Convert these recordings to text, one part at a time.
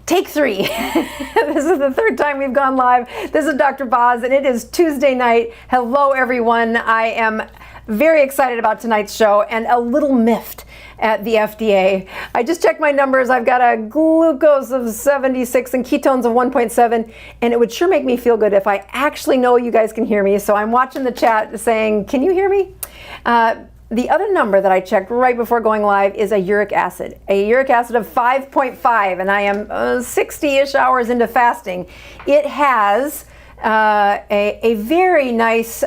take 3. This is the 3rd time we've gone live. This is Dr. Boz, and it is Tuesday night. Hello, everyone. I am very excited about tonight's show and a little miffed at the FDA. I just checked my numbers. I've got a glucose of 76 and ketones of 1.7, and it would sure make me feel good if I actually know you guys can hear me. So I'm watching the chat saying, can you hear me? The other number that I checked right before going live is a uric acid of 5.5, and I am 60-ish hours into fasting. It has a very nice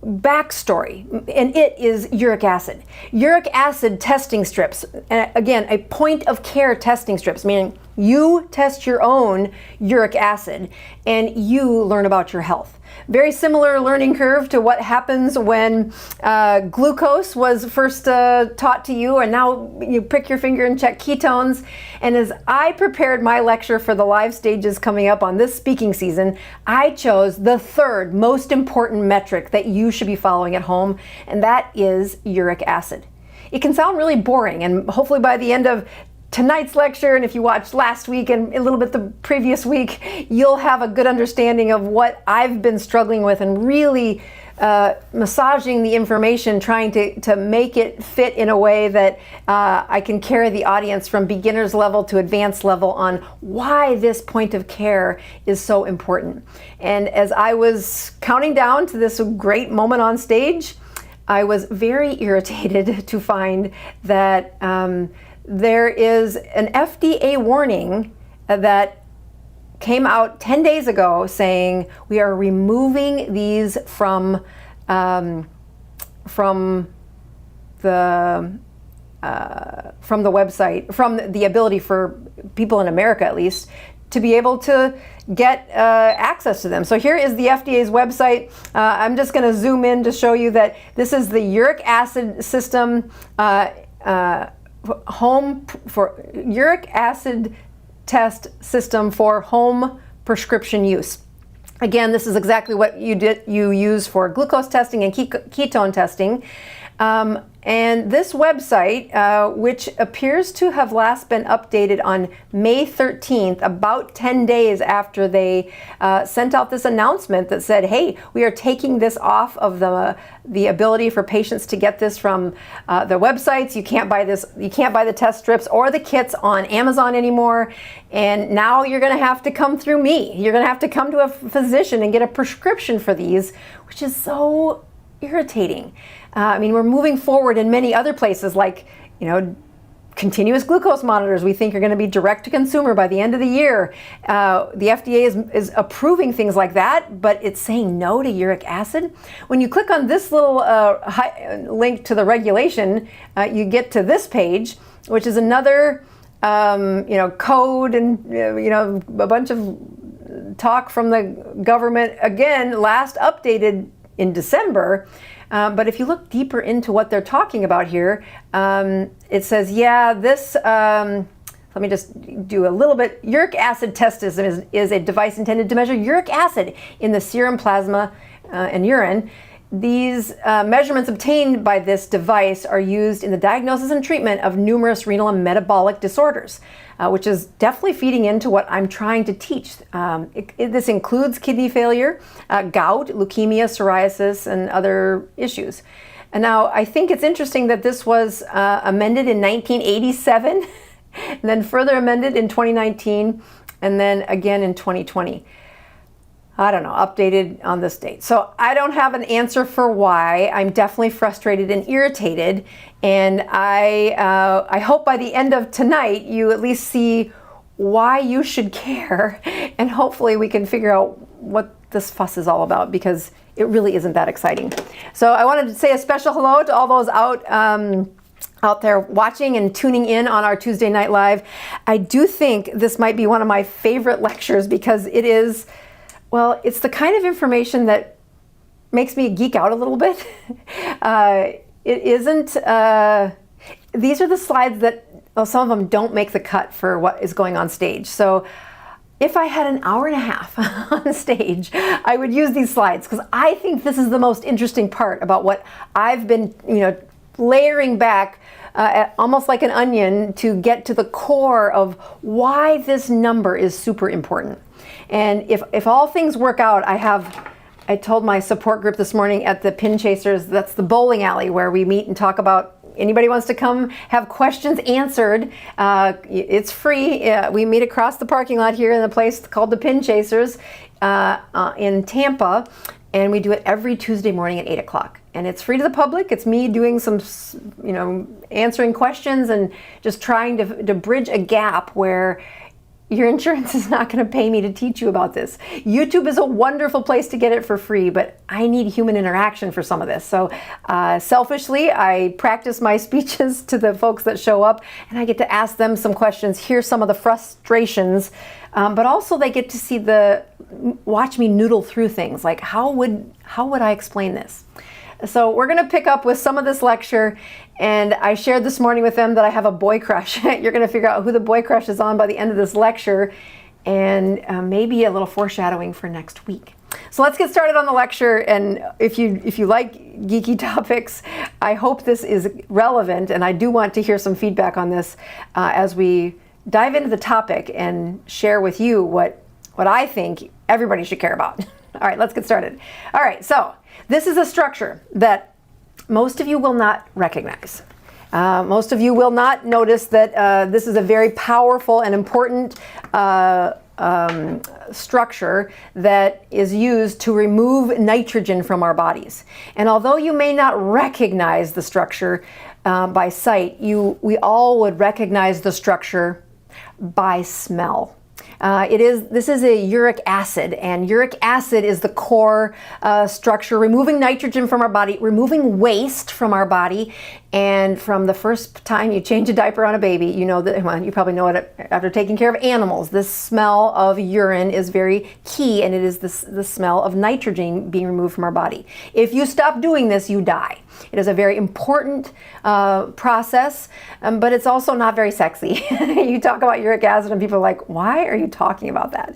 backstory, and it is uric acid. Uric acid testing strips, and again, a point of care testing strips, meaning you test your own uric acid and you learn about your health. Very similar learning curve to what happens when glucose was first taught to you, and now you prick your finger and check ketones. And as I prepared my lecture for the live stages coming up on this speaking season, I chose the 3rd most important metric that you should be following at home, and that is uric acid. It can sound really boring, and hopefully by the end of tonight's lecture, and if you watched last week and a little bit the previous week, you'll have a good understanding of what I've been struggling with and really massaging the information, trying to make it fit in a way that I can carry the audience from beginner's level to advanced level on why this point of care is so important. And as I was counting down to this great moment on stage, I was very irritated to find that there is an FDA warning that came out 10 days ago saying we are removing these from the website, from the ability for people in America at least to be able to get access to them. So here is the FDA's website. I'm just going to zoom in to show you that this is the uric acid system, home for uric acid test system for home prescription use. Again, this is exactly what you use for glucose testing and ketone testing. And this website, which appears to have last been updated on May 13th, about 10 days after they sent out this announcement that said, hey, we are taking this off of the ability for patients to get this from the websites. You can't buy the test strips or the kits on Amazon anymore. And now you're going to have to come through me. You're going to have to come to a physician and get a prescription for these, which is so irritating. I mean, we're moving forward in many other places, like, continuous glucose monitors we think are going to be direct to consumer by the end of the year. The FDA is approving things like that, but it's saying no to uric acid. When you click on this little link to the regulation, you get to this page, which is another code and a bunch of talk from the government, again, last updated in December. But if you look deeper into what they're talking about here, it says, this, let me just do a little bit. Uric acid test system is a device intended to measure uric acid in the serum, plasma, and urine. These measurements obtained by this device are used in the diagnosis and treatment of numerous renal and metabolic disorders, which is definitely feeding into what I'm trying to teach. This includes kidney failure, gout, leukemia, psoriasis, and other issues. And now I think it's interesting that this was amended in 1987, and then further amended in 2019, and then again in 2020. I don't know, updated on this date. So I don't have an answer for why. I'm definitely frustrated and irritated. And I hope by the end of tonight, you at least see why you should care. And hopefully we can figure out what this fuss is all about, because it really isn't that exciting. So I wanted to say a special hello to all those out there watching and tuning in on our Tuesday Night Live. I do think this might be one of my favorite lectures, because it is, well, it's the kind of information that makes me geek out a little bit. It isn't, these are the slides that, well, some of them don't make the cut for what is going on stage. So if I had an hour and a half on stage, I would use these slides, because I think this is the most interesting part about what I've been, layering back almost like an onion to get to the core of why this number is super important. And if all things work out, I told my support group this morning at the Pin Chasers, that's the bowling alley where we meet and talk about, anybody wants to come have questions answered. It's free. We meet across the parking lot here in a place called the Pin Chasers in Tampa, and we do it every Tuesday morning at 8 o'clock. And it's free to the public. It's me doing some, answering questions and just trying to bridge a gap where your insurance is not going to pay me to teach you about this. YouTube is a wonderful place to get it for free, but I need human interaction for some of this. So selfishly, I practice my speeches to the folks that show up, and I get to ask them some questions, hear some of the frustrations, but also they get to watch me noodle through things, like how would I explain this? So we're going to pick up with some of this lecture, and I shared this morning with them that I have a boy crush. You're going to figure out who the boy crush is on by the end of this lecture, and maybe a little foreshadowing for next week. So let's get started on the lecture, and if you like geeky topics, I hope this is relevant, and I do want to hear some feedback on this as we dive into the topic and share with you what I think everybody should care about. All right, let's get started. All right, so this is a structure that most of you will not recognize. Most of you will not notice that this is a very powerful and important structure that is used to remove nitrogen from our bodies. And although you may not recognize the structure by sight, we all would recognize the structure by smell. This is a uric acid, and uric acid is the core structure, removing nitrogen from our body, removing waste from our body. And from the first time you change a diaper on a baby, you know that, well, you probably know it after taking care of animals. This smell of urine is very key, and it is the smell of nitrogen being removed from our body. If you stop doing this, you die. It is a very important process, but it's also not very sexy. You talk about uric acid and people are like, why are you talking about that?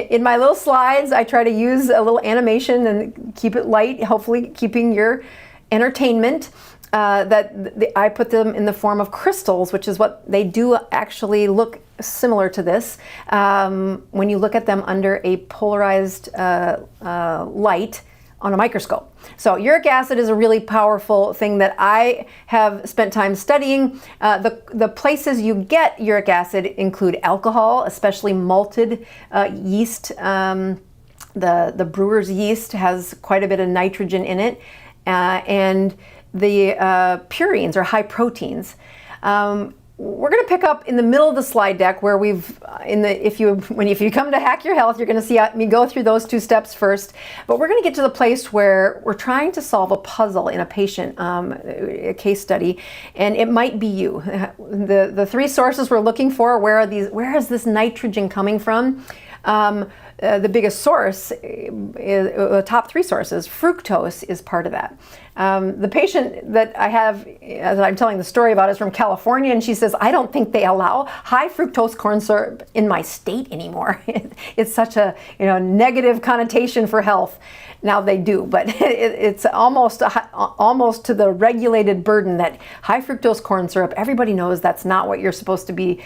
In my little slides, I try to use a little animation and keep it light, hopefully keeping your entertainment. I put them in the form of crystals, which is what they do actually look similar to this when you look at them under a polarized light on a microscope. So uric acid is a really powerful thing that I have spent time studying. The places you get uric acid include alcohol, especially malted yeast. The brewer's yeast has quite a bit of nitrogen in it, and the purines or high proteins. We're going to pick up in the middle of the slide deck where if you come to Hack Your Health, you're going to see me go through those two steps first. But we're going to get to the place where we're trying to solve a puzzle in a patient, a case study, and it might be you. The three sources we're looking for, where is this nitrogen coming from? The biggest source, the top three sources, fructose is part of that. The patient that I have, as I'm telling the story about, is from California, and she says, I don't think they allow high fructose corn syrup in my state anymore. It's such a negative connotation for health. Now they do, but it's almost to the regulated burden that high fructose corn syrup, everybody knows that's not what you're supposed to be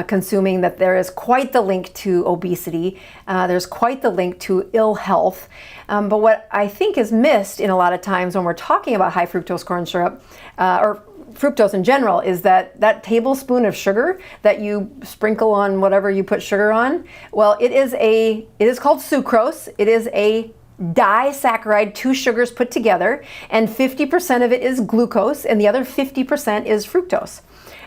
consuming, that there is quite the link to obesity. There's quite the link to ill health. But what I think is missed in a lot of times when we're talking about high fructose corn syrup, or fructose in general, is that tablespoon of sugar that you sprinkle on whatever you put sugar on. Well, it is called sucrose. It is a disaccharide, two sugars put together, and 50% of it is glucose, and the other 50% is fructose.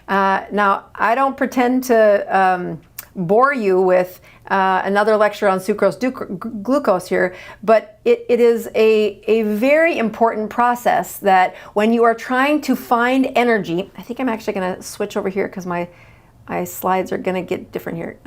Now, I don't pretend to bore you with another lecture on sucrose glucose here, but it is a very important process that when you are trying to find energy, I think I'm actually going to switch over here because my slides are going to get different here.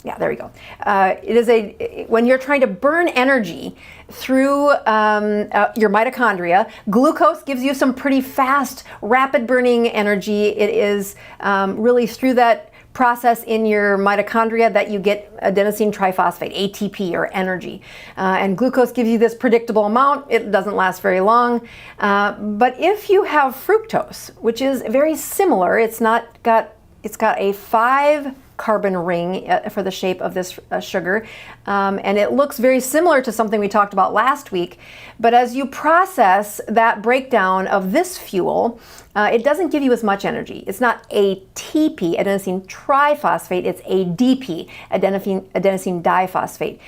Yeah, there we go. It is when you're trying to burn energy through your mitochondria, glucose gives you some pretty fast, rapid burning energy. It is really through that process in your mitochondria that you get adenosine triphosphate, ATP, or energy. And glucose gives you this predictable amount. It doesn't last very long. But if you have fructose, which is very similar, it's got a 5-carbon ring for the shape of this sugar, and it looks very similar to something we talked about last week. But as you process that breakdown of this fuel, it doesn't give you as much energy. It's not ATP, adenosine triphosphate, it's ADP, adenosine diphosphate.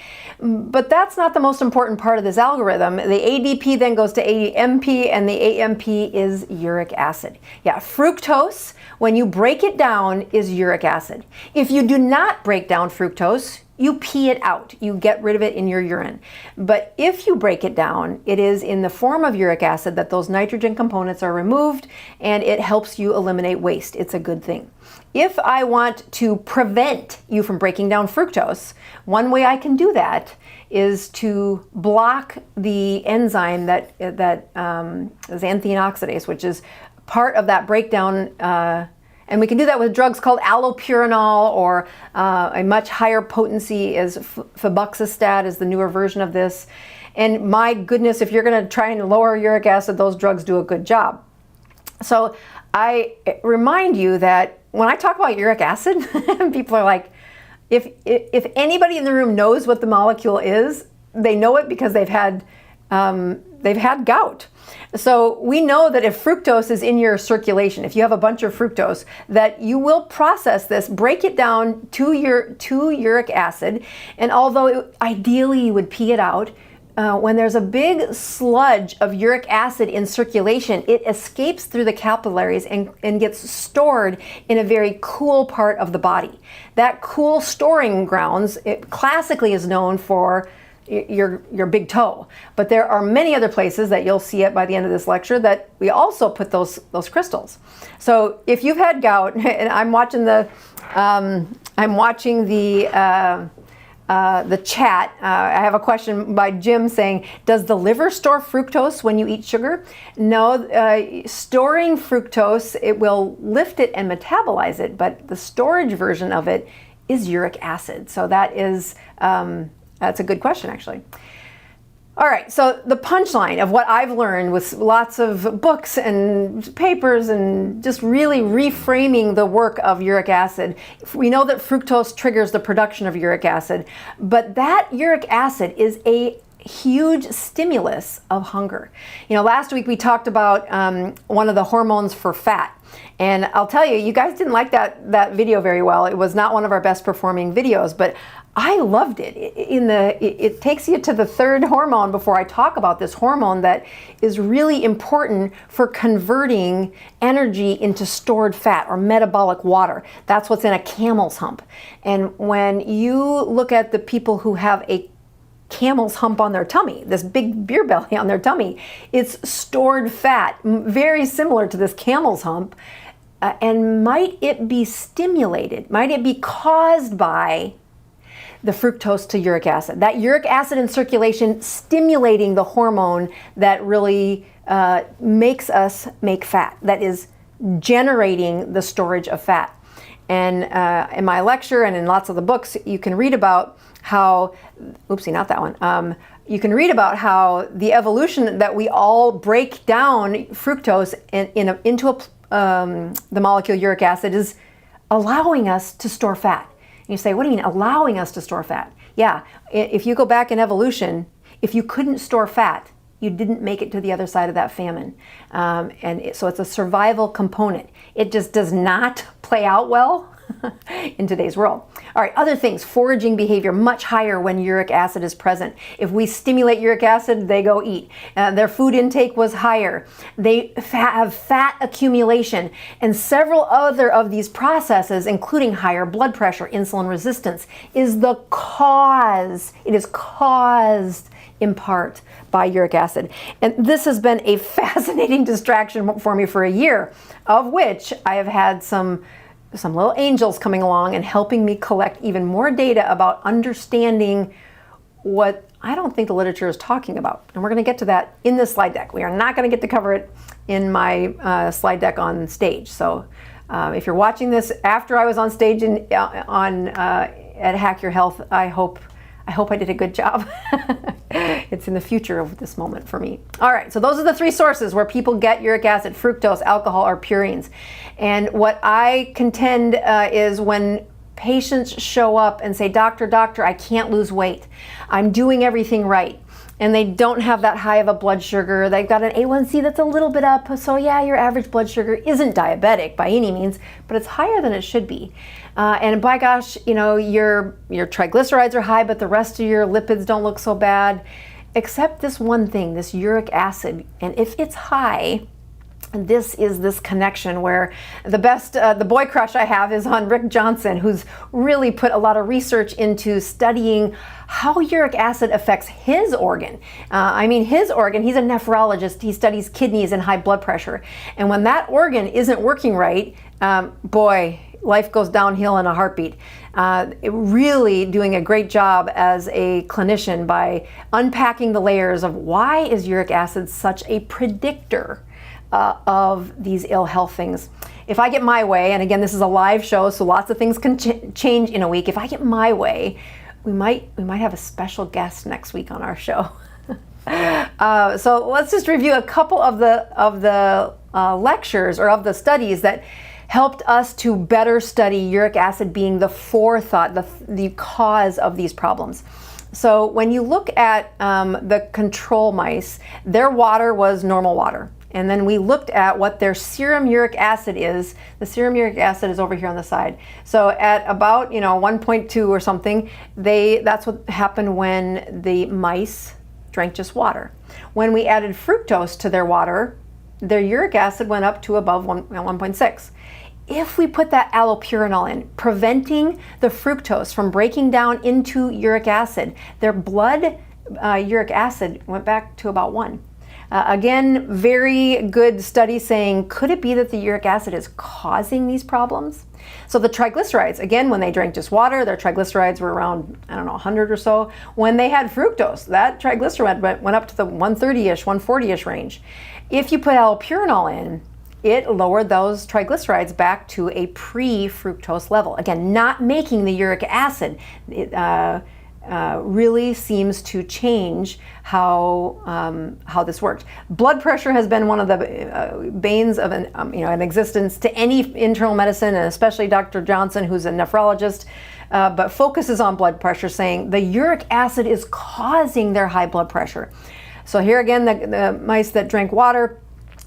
But that's not the most important part of this algorithm. The ADP then goes to AMP, and the AMP is uric acid. Yeah, fructose, when you break it down, is uric acid. If you do not break down fructose, you pee it out. You get rid of it in your urine. But if you break it down, it is in the form of uric acid that those nitrogen components are removed, and it helps you eliminate waste. It's a good thing. If I want to prevent you from breaking down fructose, one way I can do that is to block the enzyme that is xanthine oxidase, which is part of that breakdown. And we can do that with drugs called allopurinol, or a much higher potency is febuxostat is the newer version of this. And my goodness, if you're going to try and lower uric acid, those drugs do a good job. So I remind you that when I talk about uric acid, people are like, if anybody in the room knows what the molecule is, they know it because they've had gout. So we know that if fructose is in your circulation, if you have a bunch of fructose, that you will process this, break it down to uric acid, and although ideally you would pee it out, when there's a big sludge of uric acid in circulation, it escapes through the capillaries and gets stored in a very cool part of the body. That cool storing grounds, it classically is known for your big toe, but there are many other places that you'll see it by the end of this lecture that we also put those crystals. So if you've had gout, and I'm watching the chat. I have a question by Jim saying, does the liver store fructose when you eat sugar? No, storing fructose, it will lift it and metabolize it, but the storage version of it is uric acid. So that is that's a good question, actually. All right, so the punchline of what I've learned with lots of books and papers and just really reframing the work of uric acid, we know that fructose triggers the production of uric acid, but that uric acid is a huge stimulus of hunger. You know, last week we talked about one of the hormones for fat. And I'll tell you, you guys didn't like that video very well. It was not one of our best performing videos, but I loved it. It takes you to the third hormone before I talk about this hormone that is really important for converting energy into stored fat or metabolic water. That's what's in a camel's hump. And when you look at the people who have a camel's hump on their tummy, this big beer belly on their tummy, it's stored fat, very similar to this camel's hump. And might it be stimulated? Might it be caused by the fructose to uric acid? That uric acid in circulation stimulating the hormone that really makes us make fat, that is generating the storage of fat. And in my lecture and in lots of the books, you can read about how, oopsie, not that one. You can read about how the evolution that we all break down fructose into the molecule uric acid is allowing us to store fat. And you say, what do you mean allowing us to store fat? Yeah, if you go back in evolution, if you couldn't store fat, you didn't make it to the other side of that famine. So it's a survival component. It just does not play out well in today's world. All right, other things, foraging behavior, much higher when uric acid is present. If we stimulate uric acid, they go eat. Their food intake was higher. They have fat accumulation, and several other of these processes, including higher blood pressure, insulin resistance, is the cause. It is caused in part by uric acid. And this has been a fascinating distraction for me for a year, of which I have had some little angels coming along and helping me collect even more data about understanding what I don't think the literature is talking about. And we're going to get to that in this slide deck. We are not going to get to cover it in my slide deck on stage. So If you're watching this after I was on stage at Hack Your Health, I hope I did a good job. It's in the future of this moment for me. All right, so those are the three sources where people get uric acid: fructose, alcohol, or purines. And what I contend is when patients show up and say, doctor, I can't lose weight. I'm doing everything right. And they don't have that high of a blood sugar. They've got an A1C that's a little bit up. So yeah, your average blood sugar isn't diabetic by any means, but it's higher than it should be. And by gosh, your triglycerides are high, but the rest of your lipids don't look so bad, except this one thing, this uric acid. And if it's high, this is this connection where the boy crush I have is on Rick Johnson, who's really put a lot of research into studying how uric acid affects his organ. His organ, he's a nephrologist, he studies kidneys and high blood pressure. And when that organ isn't working right, life goes downhill in a heartbeat. Really doing a great job as a clinician by unpacking the layers of why is uric acid such a predictor of these ill health things. If I get my way, and again, this is a live show, so lots of things can change in a week. If I get my way, we might have a special guest next week on our show. So let's just review a couple of the lectures or of the studies that helped us to better study uric acid being the forethought, the cause of these problems. So when you look at the control mice, their water was normal water. And then we looked at what their serum uric acid is. The serum uric acid is over here on the side. So at about 1.2 or something, that's what happened when the mice drank just water. When we added fructose to their water, their uric acid went up to above 1.6. If we put that allopurinol in, preventing the fructose from breaking down into uric acid, their blood uric acid went back to about 1. Again, very good study saying, could it be that the uric acid is causing these problems? So the triglycerides, again, when they drank just water, their triglycerides were around, 100 or so. When they had fructose, that triglyceride went up to the 130-ish, 140-ish range. If you put allopurinol in, it lowered those triglycerides back to a pre-fructose level. Again, not making the uric acid really seems to change how this worked. Blood pressure has been one of the banes of an existence to any internal medicine, and especially Dr. Johnson, who's a nephrologist, but focuses on blood pressure, saying the uric acid is causing their high blood pressure. So here again, the mice that drank water,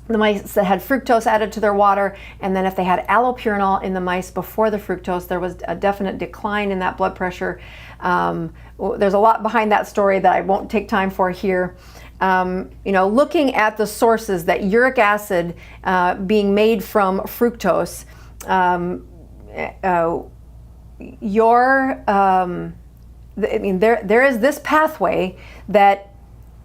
the mice that had fructose added to their water, and then if they had allopurinol in the mice before the fructose, there was a definite decline in that blood pressure. There's a lot behind that story that I won't take time for here. Looking at the sources that uric acid being made from fructose, there is this pathway that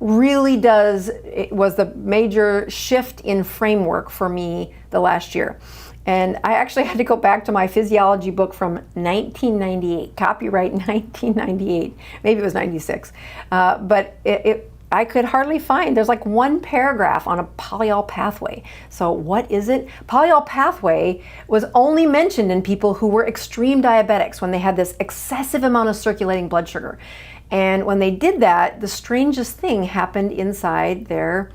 really was the major shift in framework for me the last year. And I actually had to go back to my physiology book from 1998, copyright 1998, maybe it was 96. But I could hardly find, there's like one paragraph on a polyol pathway. So what is it? Polyol pathway was only mentioned in people who were extreme diabetics when they had this excessive amount of circulating blood sugar. And when they did that, the strangest thing happened inside their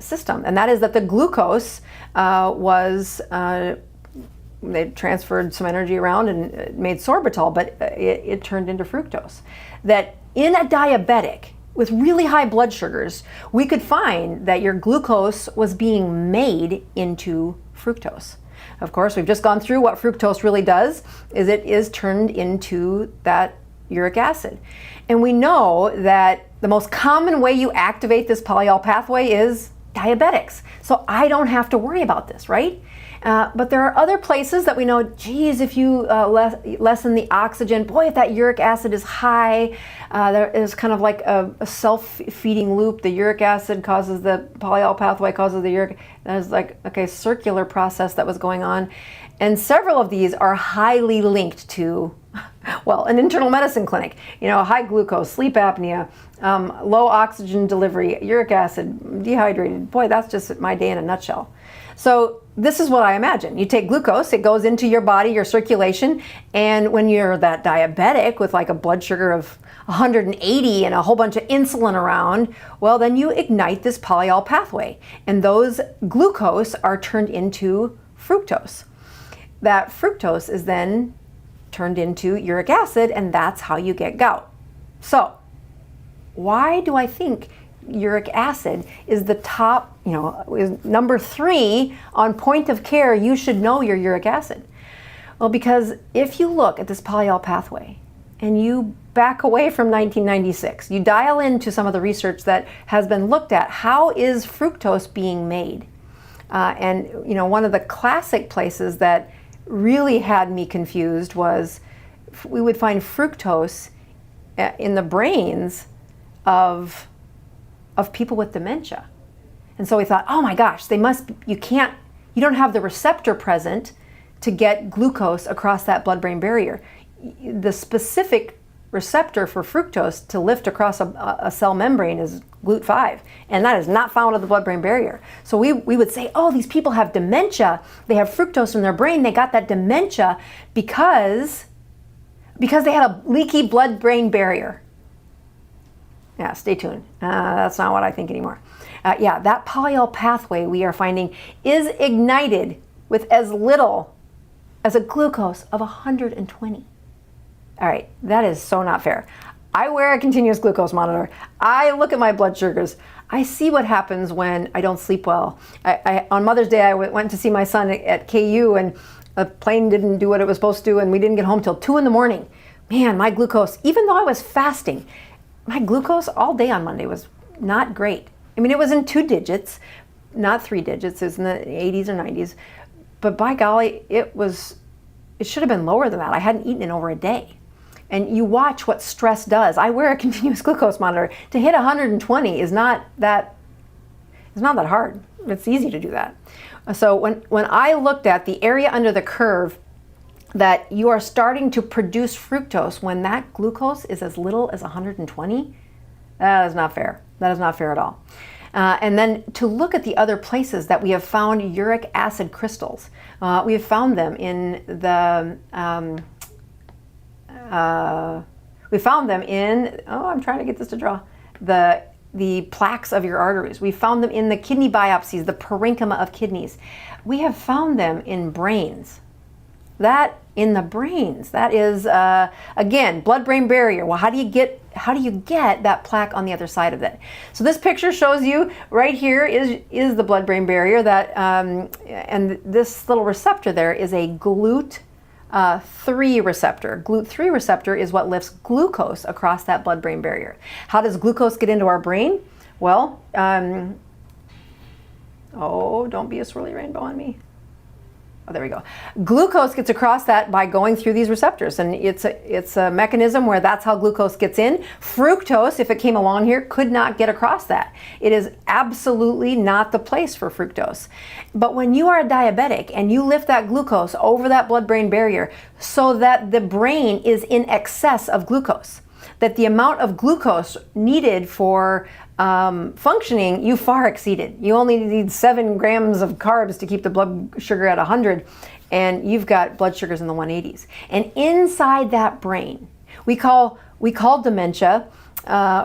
system, and that is that the glucose they transferred some energy around and made sorbitol, but it turned into fructose. That in a diabetic with really high blood sugars, we could find that your glucose was being made into fructose. Of course, we've just gone through what fructose really does, is it is turned into that uric acid. And we know that the most common way you activate this polyol pathway is diabetics. So I don't have to worry about this, right? But there are other places that we know, geez, if you lessen the oxygen, boy, if that uric acid is high, there is kind of like a self-feeding loop. The uric acid causes the polyol pathway, causes the uric. There's like, circular process that was going on. And several of these are highly linked to, an internal medicine clinic, high glucose, sleep apnea, low oxygen delivery, uric acid, dehydrated. Boy, that's just my day in a nutshell. So this is what I imagine. You take glucose, it goes into your body, your circulation, and when you're that diabetic with like a blood sugar of 180 and a whole bunch of insulin around, well, then you ignite this polyol pathway, and those glucose are turned into fructose. That fructose is then turned into uric acid, and that's how you get gout. So why do I think uric acid is the top, is number 3 on point of care? You should know your uric acid. Well, because if you look at this polyol pathway and you back away from 1996, you dial into some of the research that has been looked at, how is fructose being made? And one of the classic places that really had me confused was we would find fructose in the brains of people with dementia. And so we thought, oh my gosh, you don't have the receptor present to get glucose across that blood-brain barrier. The specific receptor for fructose to lift across a cell membrane is GLUT5, and that is not found at the blood-brain barrier. So we would say, oh, these people have dementia. They have fructose in their brain. They got that dementia because they had a leaky blood-brain barrier. Yeah, stay tuned. That's not what I think anymore. That polyol pathway we are finding is ignited with as little as a glucose of 120. All right, that is so not fair. I wear a continuous glucose monitor. I look at my blood sugars. I see what happens when I don't sleep well. On Mother's Day, I went to see my son at KU, and the plane didn't do what it was supposed to, and we didn't get home till 2 in the morning. Man, my glucose, even though I was fasting, my glucose all day on Monday was not great. I mean, it was in 2 digits, not 3 digits. It was in the 80s or 90s. But by golly, it should have been lower than that. I hadn't eaten in over a day. And you watch what stress does. I wear a continuous glucose monitor. To hit 120 is not that hard. It's easy to do that. So when I looked at the area under the curve that you are starting to produce fructose when that glucose is as little as 120, that is not fair. That is not fair at all. And then to look at the other places that we have found uric acid crystals. We have found them in the, we found them in, I'm trying to get this to draw, the plaques of your arteries. We found them in the kidney biopsies, the parenchyma of kidneys. We have found them in brains. That in the brains, that is, again, blood-brain barrier. Well, how do you get that plaque on the other side of it? So this picture shows you right here is the blood-brain barrier that, and this little receptor there is a GLUT3 receptor. GLUT3 receptor is what lifts glucose across that blood-brain barrier. How does glucose get into our brain? Well, don't be a swirly rainbow on me. Oh, there we go. Glucose gets across that by going through these receptors, and it's a mechanism where that's how glucose gets in. Fructose, if it came along here, could not get across that. It is absolutely not the place for fructose. But when you are a diabetic and you lift that glucose over that blood-brain barrier so that the brain is in excess of glucose, that the amount of glucose needed for functioning, you far exceeded. You only need 7 grams of carbs to keep the blood sugar at 100, and you've got blood sugars in the 180s. And inside that brain, we call dementia,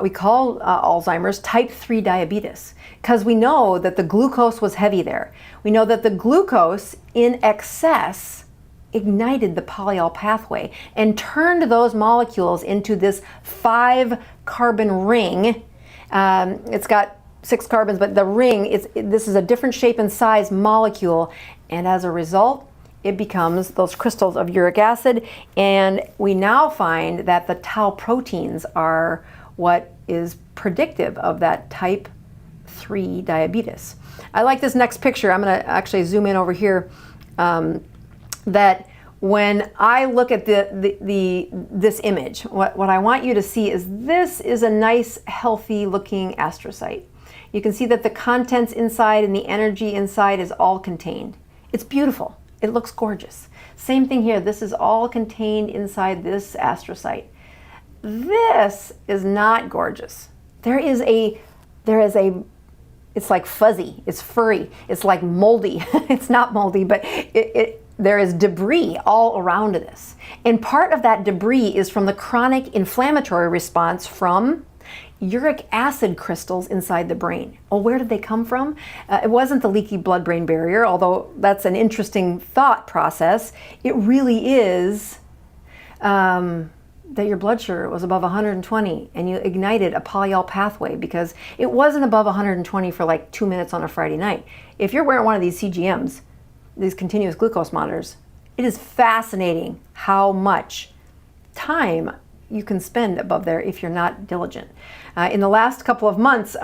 we call Alzheimer's type 3 diabetes, because we know that the glucose was heavy there. We know that the glucose in excess ignited the polyol pathway and turned those molecules into this 5-carbon ring. It's got 6 carbons, but the ring, this is a different shape and size molecule, and as a result, it becomes those crystals of uric acid, and we now find that the tau proteins are what is predictive of that type 3 diabetes. I like this next picture. I'm going to actually zoom in over here. That when I look at this image, what I want you to see is this is a nice, healthy looking astrocyte. You can see that the contents inside and the energy inside is all contained. It's beautiful. It looks gorgeous. Same thing here. This is all contained inside this astrocyte. This is not gorgeous. There is a it's like fuzzy, it's furry, it's like moldy. It's not moldy, but there is debris all around this. And part of that debris is from the chronic inflammatory response from uric acid crystals inside the brain. Well, where did they come from? It wasn't the leaky blood-brain barrier, although that's an interesting thought process. It really is that your blood sugar was above 120 and you ignited a polyol pathway because it wasn't above 120 for like 2 minutes on a Friday night. If you're wearing one of these CGMs, these continuous glucose monitors, it is fascinating how much time you can spend above there if you're not diligent. In the last couple of months,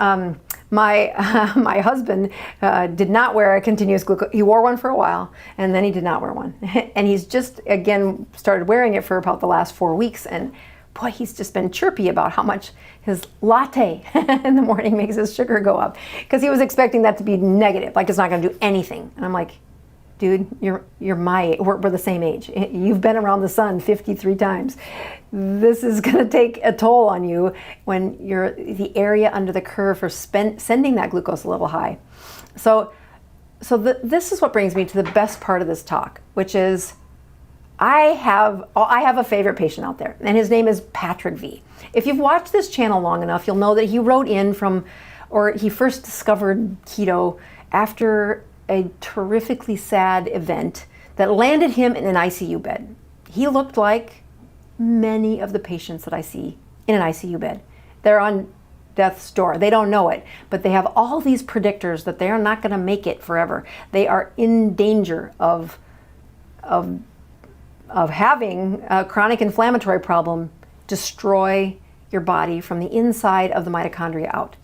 my husband did not wear a continuous glucose. He wore one for a while, and then he did not wear one. And he's just, again, started wearing it for about the last 4 weeks. And boy, he's just been chirpy about how much his latte in the morning makes his sugar go up. Because he was expecting that to be negative, like it's not going to do anything. And I'm like, dude, you're my age. We're the same age. You've been around the sun 53 times. This is going to take a toll on you when you're the area under the curve for sending that glucose a little high. So this is what brings me to the best part of this talk, which is I have a favorite patient out there, and his name is Patrick V. If you've watched this channel long enough, you'll know that he wrote in he first discovered keto after a terrifically sad event that landed him in an ICU bed. He looked like many of the patients that I see in an ICU bed. They're on death's door. They don't know it, but they have all these predictors that they are not going to make it forever. They are in danger of having a chronic inflammatory problem destroy your body from the inside of the mitochondria out.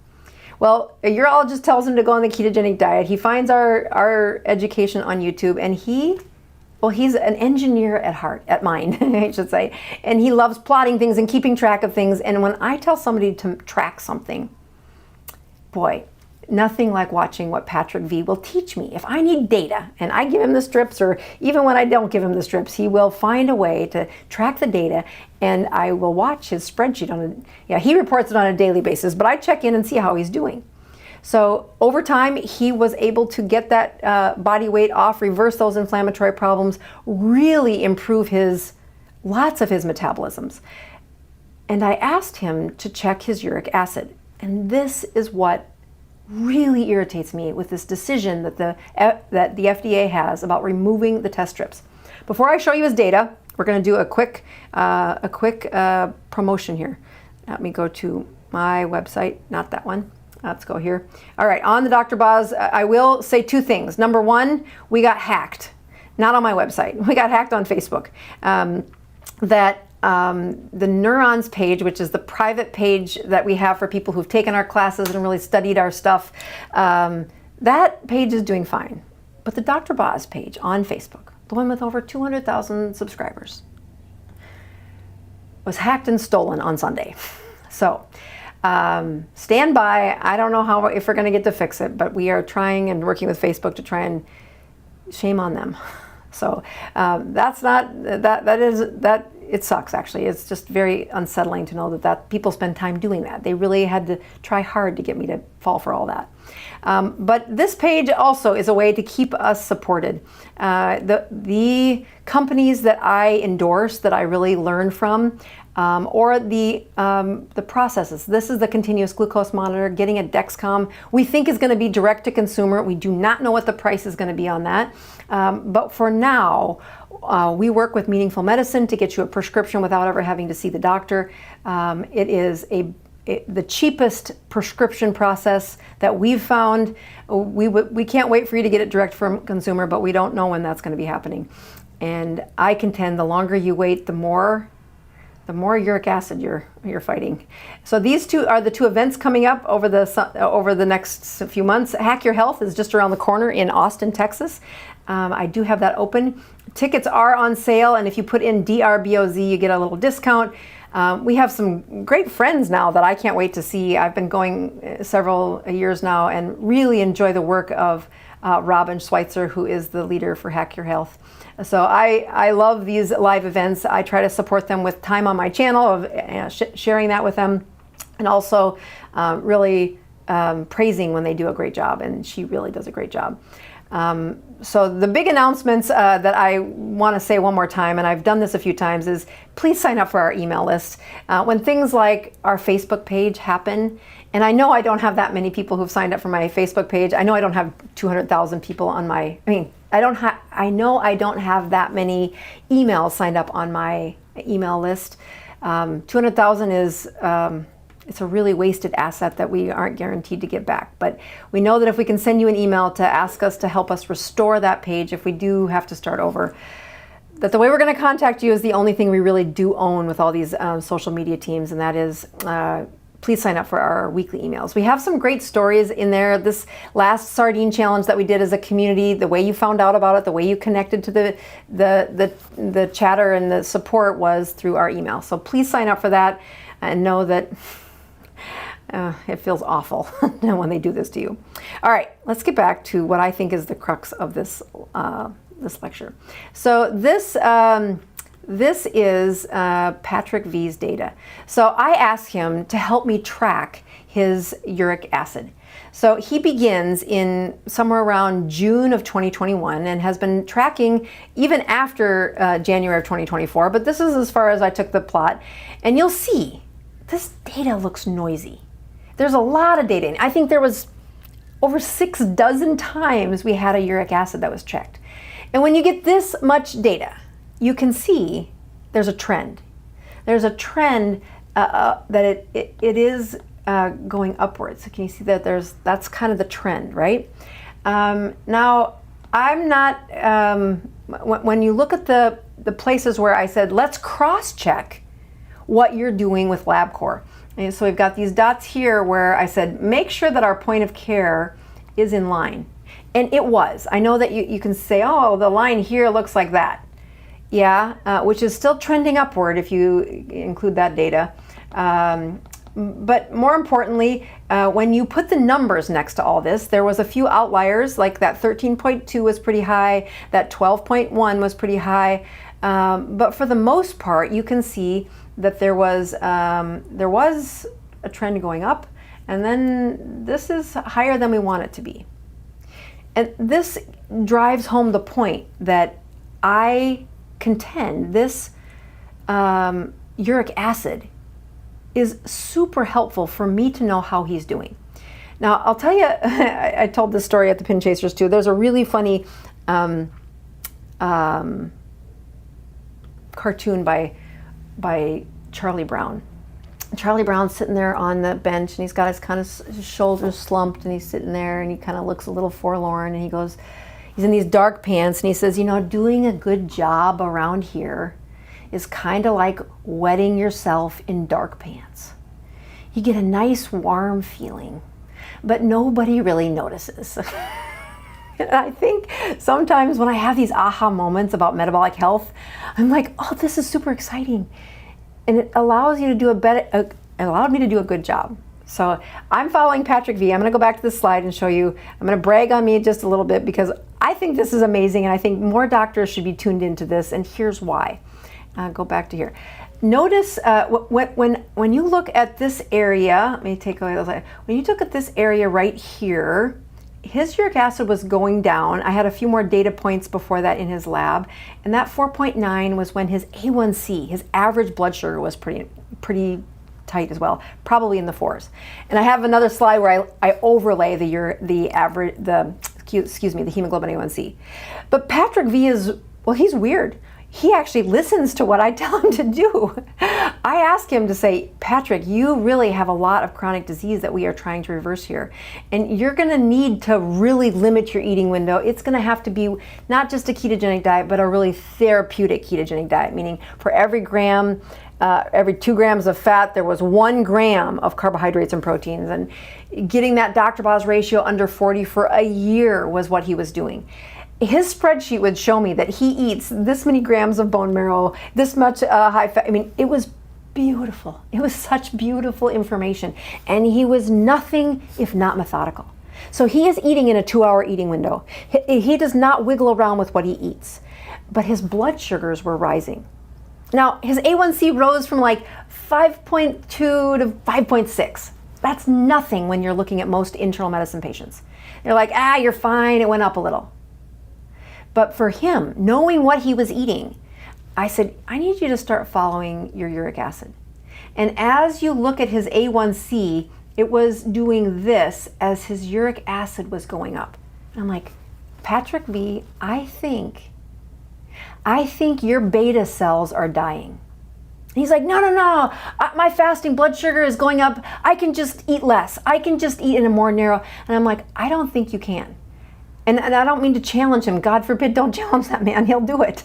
Well, a urologist tells him to go on the ketogenic diet. He finds our education on YouTube, and he's an engineer at heart, at mind, I should say. And he loves plotting things and keeping track of things. And when I tell somebody to track something, boy, nothing like watching what Patrick V will teach me. If I need data and I give him the strips, or even when I don't give him the strips, he will find a way to track the data, and I will watch his spreadsheet he reports it on a daily basis, but I check in and see how he's doing. So over time, he was able to get that body weight off, reverse those inflammatory problems, really improve lots of his metabolisms. And I asked him to check his uric acid. And this is what really irritates me with this decision that the FDA has about removing the test strips. Before I show you his data, we're going to do a quick promotion here. Let me go to my website, not that one. Let's go here. All right, on the Dr. Boz, I will say two things. Number one, we got hacked. Not on my website. We got hacked on Facebook. The Neurons page, which is the private page that we have for people who've taken our classes and really studied our stuff, that page is doing fine. But the Dr. Boz page on Facebook, the one with over 200,000 subscribers, was hacked and stolen on Sunday. So stand by. I don't know if we're going to get to fix it, but we are trying and working with Facebook to try and shame on them. So it sucks, actually. It's just very unsettling to know that people spend time doing that. They really had to try hard to get me to fall for all that. But this page also is a way to keep us supported. The companies that I endorse, that I really learn from, or the processes. This is the continuous glucose monitor, getting a Dexcom. We think is going to be direct to consumer. We do not know what the price is going to be on that. But for now, we work with Meaningful Medicine to get you a prescription without ever having to see the doctor. It is the cheapest prescription process that we've found. We can't wait for you to get it direct from consumer, but we don't know when that's going to be happening. And I contend the longer you wait, the more uric acid you're fighting. So these two are the two events coming up over the next few months. Hack Your Health is just around the corner in Austin, Texas. I do have that open. Tickets are on sale, and if you put in DRBOZ, you get a little discount. We have some great friends now that I can't wait to see. I've been going several years now and really enjoy the work of Robin Schweitzer, who is the leader for Hack Your Health. So I love these live events. I try to support them with time on my channel of sharing that with them, and also really praising when they do a great job, and she really does a great job. So the big announcements that I want to say one more time, and I've done this a few times, is please sign up for our email list. When things like our Facebook page happen, and I know I don't have that many people who've signed up for my Facebook page. I know I don't have 200,000 people on my, I know I don't have that many emails signed up on my email list. 200,000 is, it's a really wasted asset that we aren't guaranteed to get back. But we know that if we can send you an email to ask us to help us restore that page, if we do have to start over, that the way we're going to contact you is the only thing we really do own with all these social media teams, and that is please sign up for our weekly emails. We have some great stories in there. This last sardine challenge that we did as a community, the way you found out about it, the way you connected to the chatter and the support was through our email. So please sign up for that and know that it feels awful when they do this to you. All right, let's get back to what I think is the crux of this this lecture. So this is Patrick V's data. So I asked him to help me track his uric acid. So he begins in somewhere around June of 2021 and has been tracking even after January of 2024, but this is as far as I took the plot. And you'll see, this data looks noisy. There's a lot of data. I think there was over 6 dozen times we had a uric acid that was checked. And when you get this much data, you can see there's a trend. There's a trend that it is going upwards. So can you see that that's kind of the trend, right? Now, I'm not, when you look at the places where I said, let's cross-check what you're doing with LabCorp. And so we've got these dots here where I said, make sure that our point of care is in line. And it was. I know that you can say, oh, the line here looks like that. Yeah, which is still trending upward if you include that data. But more importantly, when you put the numbers next to all this, there was a few outliers, like that 13.2 was pretty high, that 12.1 was pretty high. But for the most part, you can see that there was a trend going up, and then this is higher than we want it to be. And this drives home the point that I contend this uric acid is super helpful for me to know how he's doing. Now, I'll tell you, I told this story at the Pin Chasers too. There's a really funny cartoon by Charlie Brown. Charlie Brown's sitting there on the bench, and he's got his shoulders slumped, and he's sitting there, and he kind of looks a little forlorn, and he goes, he's in these dark pants, and he says, doing a good job around here is kind of like wetting yourself in dark pants. You get a nice warm feeling, but nobody really notices. And I think sometimes when I have these aha moments about metabolic health, I'm like, oh, this is super exciting. And it allows you to do it allowed me to do a good job. So I'm following Patrick V. I'm going to go back to this slide and show you. I'm going to brag on me just a little bit because I think this is amazing, and I think more doctors should be tuned into this, and here's why. Go back to here. Notice when you look at this area, let me take a look. When you look at this area right here, his uric acid was going down. I had a few more data points before that in his lab, and that 4.9 was when his A1C, his average blood sugar, was pretty tight as well, probably in the 4s. And I have another slide where I overlay the hemoglobin A1C. But Patrick V he's weird. He actually listens to what I tell him to do. I ask him to say, Patrick, you really have a lot of chronic disease that we are trying to reverse here. And you're gonna need to really limit your eating window. It's gonna have to be not just a ketogenic diet, but a really therapeutic ketogenic diet, meaning for every 2 grams of fat, there was 1 gram of carbohydrates and proteins. And getting that Dr. Boz ratio under 40 for a year was what he was doing. His spreadsheet would show me that he eats this many grams of bone marrow, this much high fat. I mean, it was beautiful. It was such beautiful information. And he was nothing if not methodical. So he is eating in a 2-hour eating window. He does not wiggle around with what he eats. But his blood sugars were rising. Now, his A1C rose from like 5.2 to 5.6. That's nothing when you're looking at most internal medicine patients. They're like, you're fine, it went up a little. But for him, knowing what he was eating, I said, I need you to start following your uric acid. And as you look at his A1C, it was doing this as his uric acid was going up. And I'm like, Patrick V, I think your beta cells are dying. He's like, no, my fasting blood sugar is going up. I can just eat less. I can just eat in a more narrow. And I'm like, I don't think you can. And I don't mean to challenge him. God forbid, don't challenge that man. He'll do it.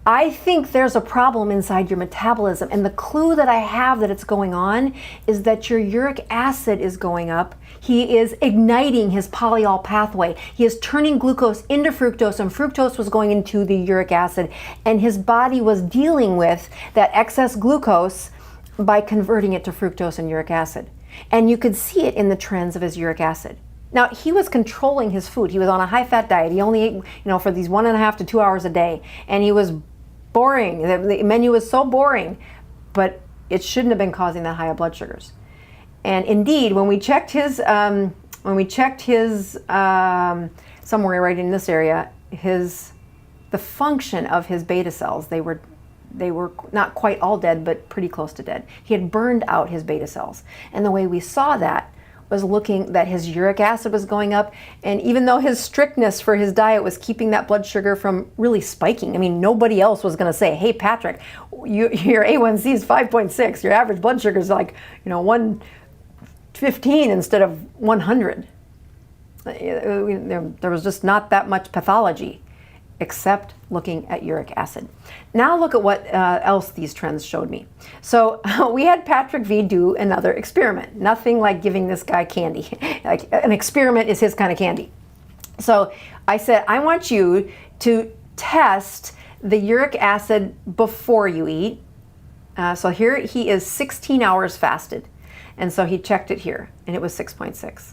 I think there's a problem inside your metabolism. And the clue that I have that it's going on is that your uric acid is going up. He is igniting his polyol pathway. He is turning glucose into fructose, and fructose was going into the uric acid. And his body was dealing with that excess glucose by converting it to fructose and uric acid. And you could see it in the trends of his uric acid. Now, he was controlling his food. He was on a high-fat diet. He only ate, for these 1.5 to 2 hours a day. And he was boring. The menu was so boring, but it shouldn't have been causing that high of blood sugars. And indeed, when we checked his, somewhere right in this area, the function of his beta cells, they were not quite all dead, but pretty close to dead. He had burned out his beta cells. And the way we saw that was looking that his uric acid was going up, and even though his strictness for his diet was keeping that blood sugar from really spiking, I mean, nobody else was going to say, hey, Patrick, your A1C is 5.6, your average blood sugar is like, 115 instead of 100. There was just not that much pathology, except looking at uric acid. Now look at what else these trends showed me. So we had Patrick V do another experiment. Nothing like giving this guy candy. Like an experiment is his kind of candy. So I said, I want you to test the uric acid before you eat. So here he is 16 hours fasted. And so he checked it here, and it was 6.6.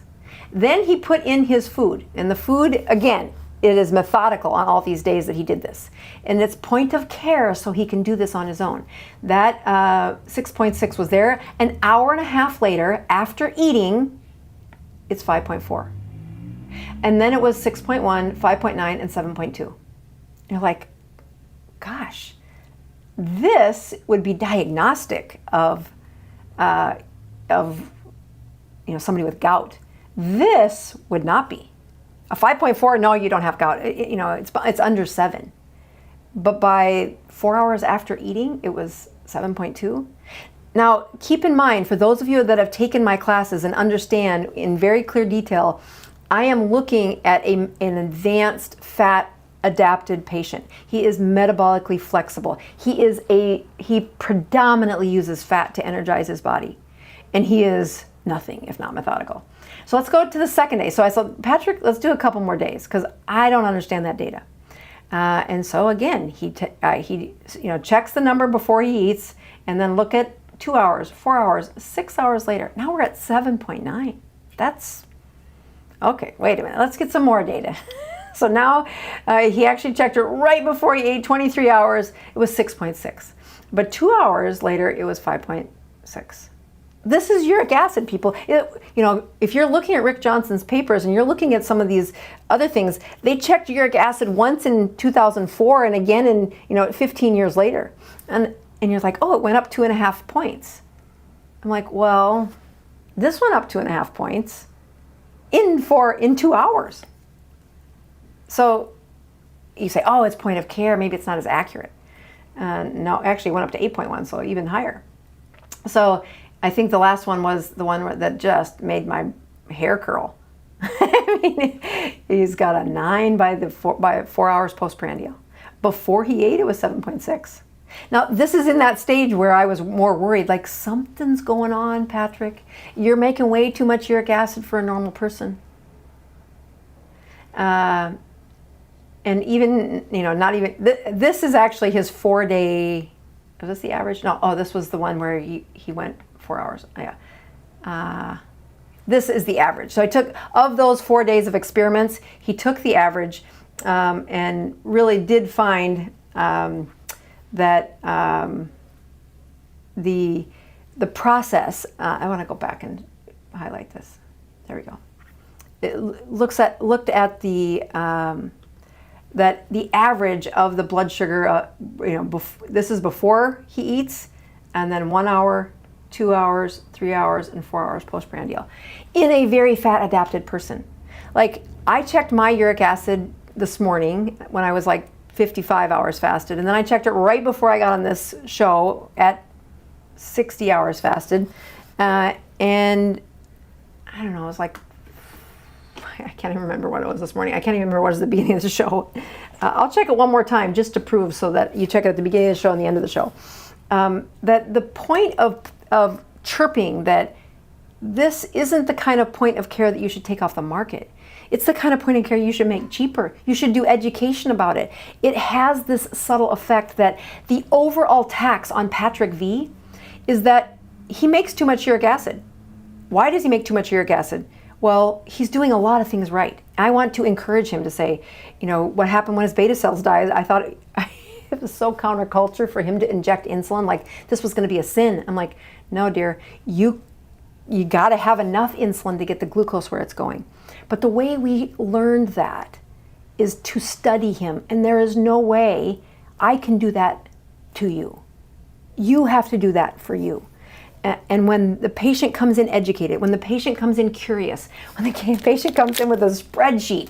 Then he put in his food, and the food, again, it is methodical on all these days that he did this. And it's point of care, so he can do this on his own. That 6.6 was there. An hour and a half later, after eating, it's 5.4. And then it was 6.1, 5.9, and 7.2. You're like, gosh, this would be diagnostic of somebody with gout. This would not be. A 5.4, no, you don't have gout. It's under 7. But by 4 hours after eating, it was 7.2. Now, keep in mind, for those of you that have taken my classes and understand in very clear detail, I am looking at an advanced fat adapted patient. He is metabolically flexible. He predominantly uses fat to energize his body. And he is nothing if not methodical. So let's go to the second day. So I said, Patrick, let's do a couple more days because I don't understand that data. And so again, he checks the number before he eats, and then look at 2 hours, 4 hours, 6 hours later. Now we're at 7.9. That's okay. Wait a minute. Let's get some more data. So now he actually checked it right before he ate. 23 hours. It was 6.6. But 2 hours later, it was 5.6. This is uric acid, people. If you're looking at Rick Johnson's papers and you're looking at some of these other things, they checked uric acid once in 2004 and again in 15 years later. And you're like, oh, it went up 2.5 points. I'm like, well, this went up 2.5 points in 2 hours. So you say, oh, it's point of care. Maybe it's not as accurate. No, actually it went up to 8.1, so even higher. So I think the last one was the one that just made my hair curl. I mean, he's got a 9 by 4 hours postprandial. Before he ate, it was 7.6. Now, this is in that stage where I was more worried, like something's going on, Patrick. You're making way too much uric acid for a normal person. And even, not even, this is actually his 4-day, is this the average? No, this was the one where he went 4 hours. Yeah. This is the average. So I took, of those 4 days of experiments, he took the average and really did find that the the process, I want to go back and highlight this. There we go. It looked at the that the average of the blood sugar, this is before he eats, and then 1 hour, 2 hours, 3 hours, and 4 hours postprandial in a very fat adapted person. Like, I checked my uric acid this morning when I was like 55 hours fasted, and then I checked it right before I got on this show at 60 hours fasted, and I don't know, it was like, I can't even remember what it was this morning. I can't even remember what was the beginning of the show. I'll check it one more time just to prove, so that you check it at the beginning of the show and the end of the show. That the point of chirping, that this isn't the kind of point of care that you should take off the market. It's the kind of point of care you should make cheaper. You should do education about it. It has this subtle effect that the overall tax on Patrick V is that he makes too much uric acid. Why does he make too much uric acid? Well, he's doing a lot of things right. I want to encourage him to say, what happened when his beta cells died? I thought it was so counterculture for him to inject insulin, like this was going to be a sin. I'm like, no, dear, you got to have enough insulin to get the glucose where it's going. But the way we learned that is to study him, and there is no way I can do that to you. You have to do that for you. And when the patient comes in educated, when the patient comes in curious, when the patient comes in with a spreadsheet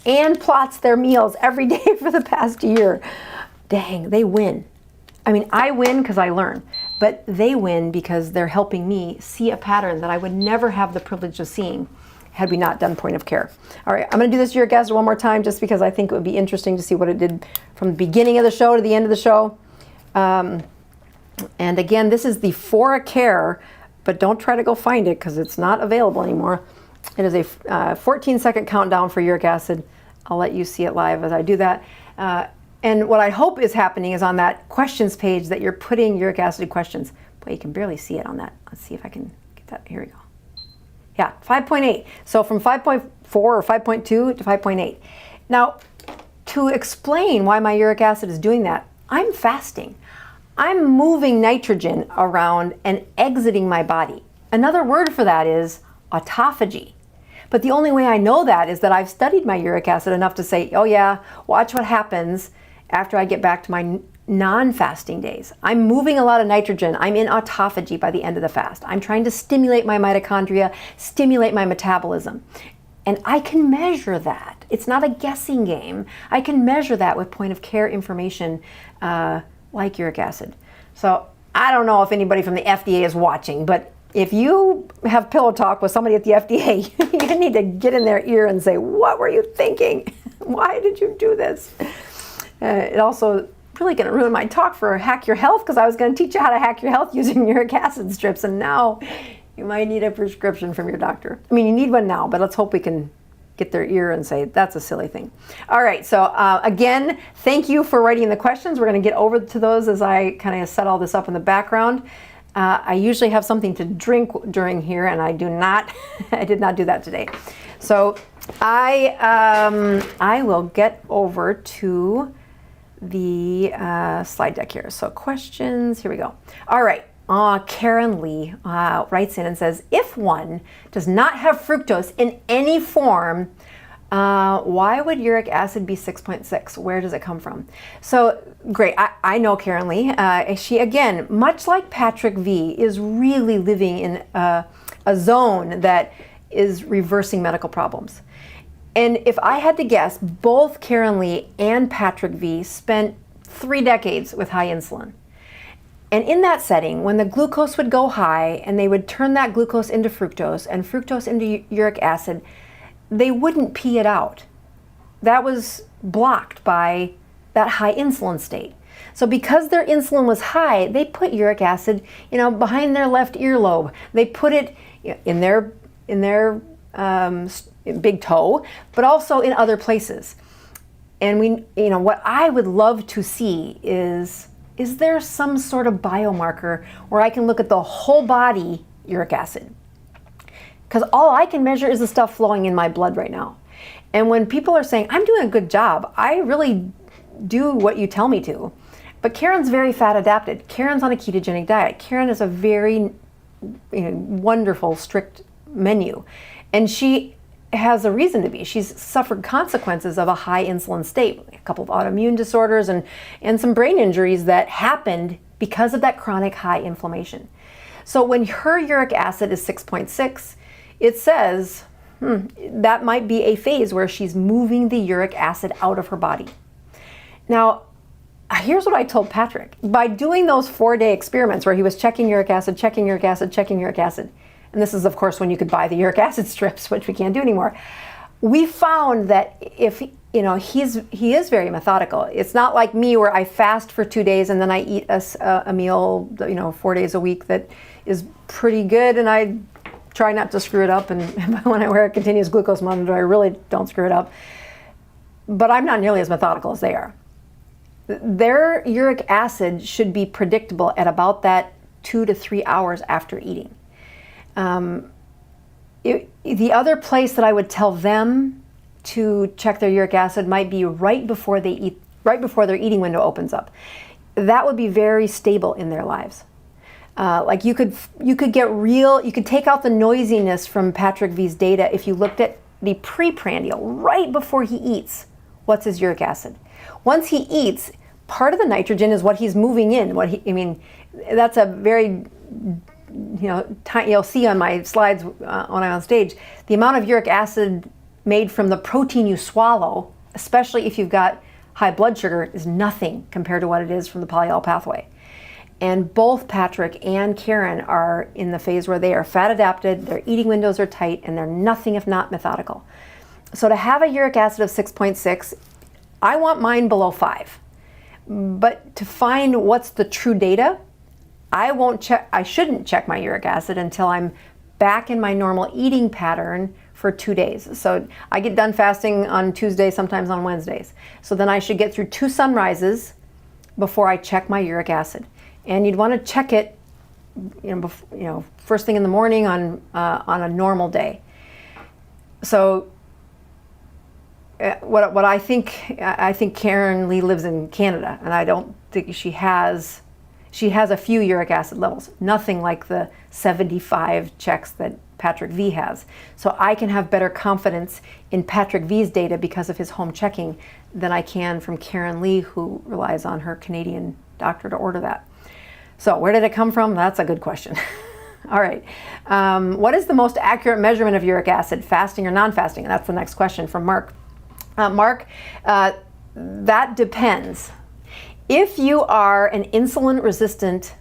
and plots their meals every day for the past year, dang, they win. I mean, I win because I learn, but they win because they're helping me see a pattern that I would never have the privilege of seeing had we not done point of care. All right, I'm going to do this uric acid one more time just because I think it would be interesting to see what it did from the beginning of the show to the end of the show. And again, this is the ForaCare, but don't try to go find it because it's not available anymore. It is a 14-second countdown for uric acid. I'll let you see it live as I do that. And what I hope is happening is on that questions page that you're putting uric acid questions. Boy, you can barely see it on that. Let's see if I can get that. Here we go. Yeah, 5.8. So from 5.4 or 5.2 to 5.8. Now, to explain why my uric acid is doing that, I'm fasting. I'm moving nitrogen around and exiting my body. Another word for that is autophagy. But the only way I know that is that I've studied my uric acid enough to say, oh yeah, watch what happens after I get back to my non-fasting days. I'm moving a lot of nitrogen. I'm in autophagy by the end of the fast. I'm trying to stimulate my mitochondria, stimulate my metabolism. And I can measure that. It's not a guessing game. I can measure that with point of care information like uric acid. So I don't know if anybody from the FDA is watching, but if you have pillow talk with somebody at the FDA, you need to get in their ear and say, what were you thinking? Why did you do this? It also really going to ruin my talk for Hack Your Health, because I was going to teach you how to hack your health using uric acid strips, and now you might need a prescription from your doctor. I mean, you need one now, but let's hope we can get their ear and say, that's a silly thing. All right, so again, thank you for writing the questions. We're going to get over to those as I kind of set all this up in the background. I usually have something to drink during here, and I do not. I did not do that today. So I will get over to the slide deck here. So questions, here we go. All right. Karen Lee writes in and says, if one does not have fructose in any form, why would uric acid be 6.6? Where does it come from? So great, I know Karen Lee. She, again, much like Patrick V, is really living in a zone that is reversing medical problems. And if I had to guess, both Karen Lee and Patrick V spent 3 decades with high insulin. And in that setting, when the glucose would go high and they would turn that glucose into fructose and fructose into uric acid, they wouldn't pee it out. That was blocked by that high insulin state. So because their insulin was high, they put uric acid, behind their left earlobe. They put it in their big toe, but also in other places. And what I would love to see is there some sort of biomarker where I can look at the whole body uric acid? Because all I can measure is the stuff flowing in my blood right now. And when people are saying, I'm doing a good job, I really do what you tell me to. But Karen's very fat adapted. Karen's on a ketogenic diet. Karen is a very wonderful, strict menu. And she has a reason to be. She's suffered consequences of a high insulin state, a couple of autoimmune disorders and some brain injuries that happened because of that chronic high inflammation. So when her uric acid is 6.6, it says that might be a phase where she's moving the uric acid out of her body. Now, here's what I told Patrick. By doing those 4-day experiments where he was checking uric acid, checking uric acid, checking uric acid, and this is of course when you could buy the uric acid strips, which we can't do anymore, we found that if he is very methodical. It's not like me where I fast for 2 days and then I eat a meal 4 days a week that is pretty good, and I try not to screw it up, and when I wear a continuous glucose monitor I really don't screw it up. But I'm not nearly as methodical as they are. Their uric acid should be predictable at about that 2 to 3 hours after eating. The other place that I would tell them to check their uric acid might be right before they eat, right before their eating window opens up. That would be very stable in their lives. Like you could take out the noisiness from Patrick V's data if you looked at the preprandial right before he eats. What's his uric acid? Once he eats, part of the nitrogen is what he's moving in. That's a very, tiny, you'll see on my slides when I'm on stage, the amount of uric acid made from the protein you swallow, especially if you've got high blood sugar, is nothing compared to what it is from the polyol pathway. And both Patrick and Karen are in the phase where they are fat adapted, their eating windows are tight, and they're nothing if not methodical. So to have a uric acid of 6.6, I want mine below 5. But to find what's the true data, I shouldn't check my uric acid until I'm back in my normal eating pattern for 2 days. So I get done fasting on Tuesdays, sometimes on Wednesdays. So then I should get through 2 sunrises before I check my uric acid. And you'd want to check it, first thing in the morning on a normal day. So what I think Karen Lee lives in Canada, and I don't think she has a few uric acid levels, nothing like the 75 checks that Patrick V has. So I can have better confidence in Patrick V's data because of his home checking than I can from Karen Lee, who relies on her Canadian doctor to order that. So where did it come from? That's a good question. All right. What is the most accurate measurement of uric acid, fasting or non-fasting? And that's the next question from Mark. Mark, that depends. If you are an insulin-resistant,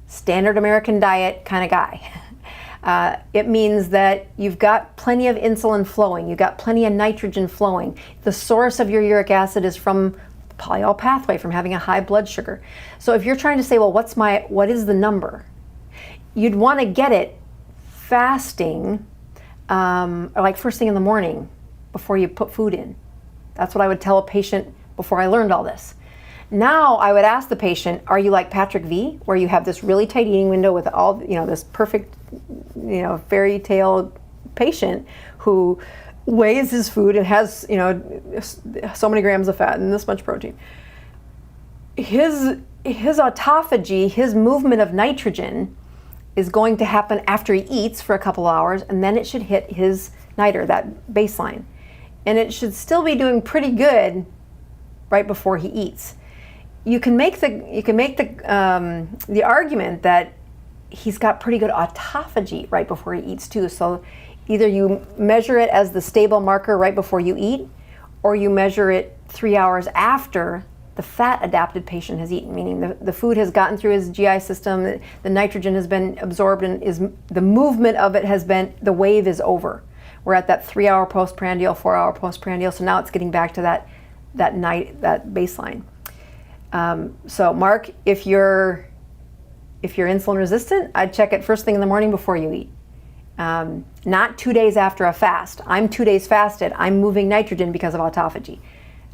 standard American diet kind of guy, it means that you've got plenty of insulin flowing, you've got plenty of nitrogen flowing. The source of your uric acid is from the polyol pathway, from having a high blood sugar. So if you're trying to say, well, what is the number? You'd want to get it fasting, or like first thing in the morning before you put food in. That's what I would tell a patient before I learned all this. Now I would ask the patient, are you like Patrick V, where you have this really tight eating window with all, this perfect, fairy tale patient who weighs his food and has, so many grams of fat and this much protein. His autophagy, his movement of nitrogen is going to happen after he eats for a couple hours, and then it should hit his niter, that baseline. And it should still be doing pretty good right before he eats. You can make the argument that he's got pretty good autophagy right before he eats too. So either you measure it as the stable marker right before you eat, or you measure it 3 hours after the fat adapted patient has eaten, meaning the food has gotten through his GI system, the nitrogen has been absorbed, and the movement of it has been, the wave is over. We're at that 3 hour postprandial, 4 hour postprandial, so now it's getting back to that baseline. So Mark, if you're insulin resistant, I'd check it first thing in the morning before you eat. Not 2 days after a fast. I'm 2 days fasted. I'm moving nitrogen because of autophagy.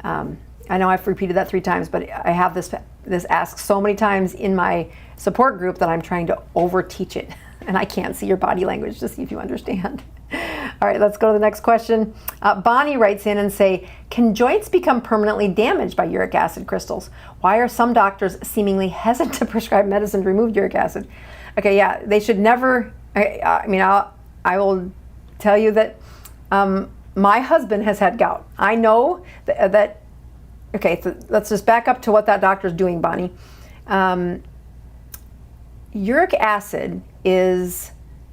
I know I've repeated that 3 times, but I have this asked so many times in my support group that I'm trying to over-teach it. And I can't see your body language to see if you understand. All right, let's go to the next question. Bonnie writes in and say, can joints become permanently damaged by uric acid crystals? Why are some doctors seemingly hesitant to prescribe medicine to remove uric acid? Okay, yeah, they should never I mean, I will tell you that my husband has had gout. I know that okay, so let's just back up to what that doctor's doing, Bonnie. Uric acid is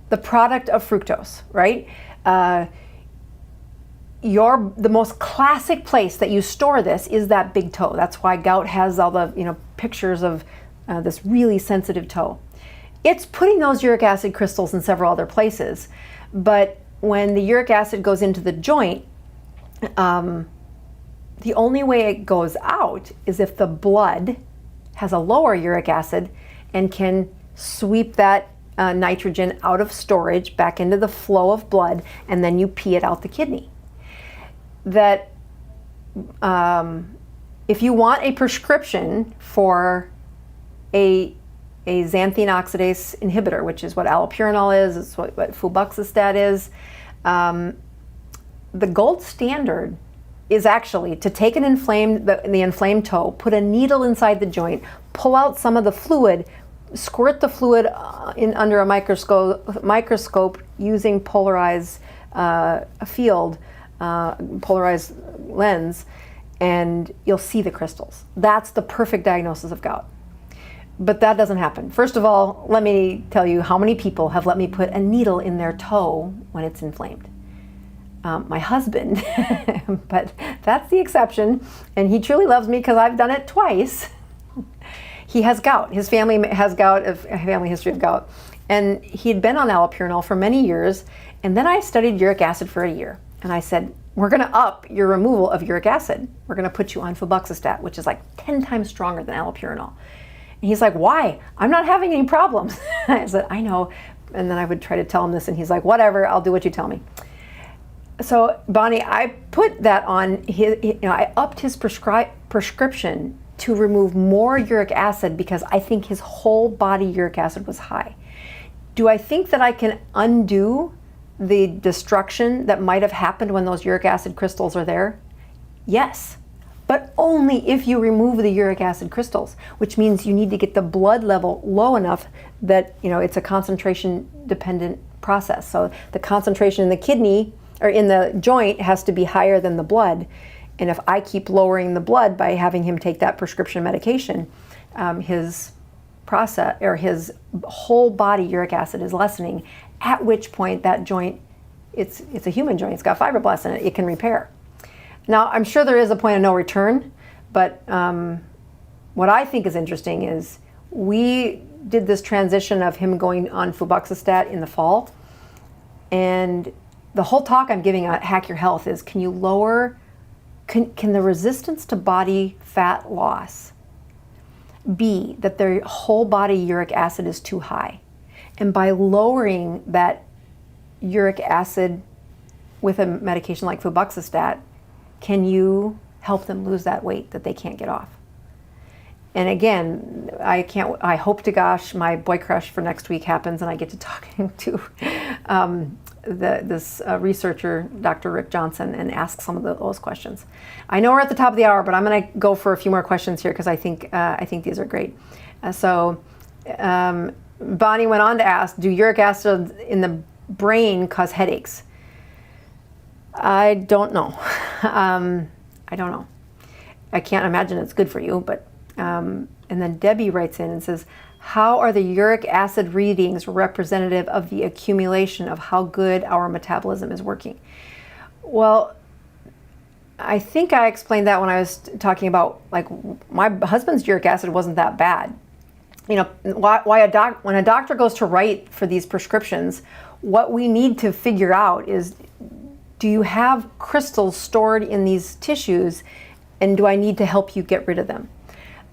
the product of fructose, right? The most classic place that you store this is that big toe. That's why gout has all the pictures of this really sensitive toe. It's putting those uric acid crystals in several other places, but when the uric acid goes into the joint, the only way it goes out is if the blood has a lower uric acid and can sweep that nitrogen out of storage back into the flow of blood, and then you pee it out the kidney. That if you want a prescription for a xanthine oxidase inhibitor, which is what allopurinol is, it's what febuxostat is, the gold standard is actually to take the inflamed toe, put a needle inside the joint, pull out some of the fluid, squirt the fluid under a microscope using polarized polarized lens, and you'll see the crystals. That's the perfect diagnosis of gout. But that doesn't happen. First of all, let me tell you how many people have let me put a needle in their toe when it's inflamed. My husband, but that's the exception, and he truly loves me because I've done it twice. He has gout. His family has gout, a family history of gout, and he'd been on allopurinol for many years, and then I studied uric acid for a year, and I said, we're going to up your removal of uric acid. We're going to put you on febuxostat, which is like 10 times stronger than allopurinol. And he's like, why? I'm not having any problems. I said, I know. And then I would try to tell him this, and he's like, whatever, I'll do what you tell me. So Bonnie, I put that on his, I upped his prescription to remove more uric acid because I think his whole body uric acid was high. Do I think that I can undo the destruction that might have happened when those uric acid crystals are there? Yes, but only if you remove the uric acid crystals, which means you need to get the blood level low enough that it's a concentration dependent process. So the concentration in the kidney or in the joint has to be higher than the blood. And if I keep lowering the blood by having him take that prescription medication, his whole body uric acid is lessening, at which point that joint, it's a human joint, it's got fibroblasts in it, it can repair. Now, I'm sure there is a point of no return, but what I think is interesting is we did this transition of him going on febuxostat in the fall, and the whole talk I'm giving at Hack Your Health is, can the resistance to body fat loss be that their whole body uric acid is too high? And by lowering that uric acid with a medication like febuxostat, can you help them lose that weight that they can't get off? And again, I hope to gosh my boy crush for next week happens and I get to talking to this researcher, Dr. Rick Johnson, and ask some of those questions. I know we're at the top of the hour, but I'm going to go for a few more questions here because I think these are great. Bonnie went on to ask, do uric acid in the brain cause headaches? I don't know. I don't know. I can't imagine it's good for you, but and then Debbie writes in and says, how are the uric acid readings representative of the accumulation of how good our metabolism is working? Well, I think I explained that when I was talking about, like, my husband's uric acid wasn't that bad. When a doctor goes to write for these prescriptions, what we need to figure out is, do you have crystals stored in these tissues, and do I need to help you get rid of them?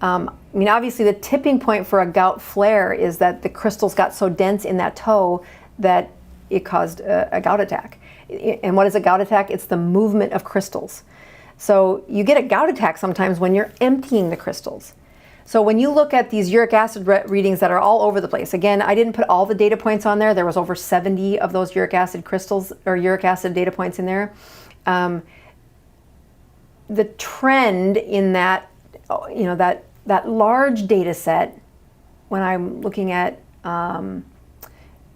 Obviously the tipping point for a gout flare is that the crystals got so dense in that toe that it caused a gout attack. And what is a gout attack? It's the movement of crystals. So you get a gout attack sometimes when you're emptying the crystals. So when you look at these uric acid readings that are all over the place, again, I didn't put all the data points on there. There was over 70 of those uric acid crystals or uric acid data points in there. The trend in that, that large data set, when I'm looking at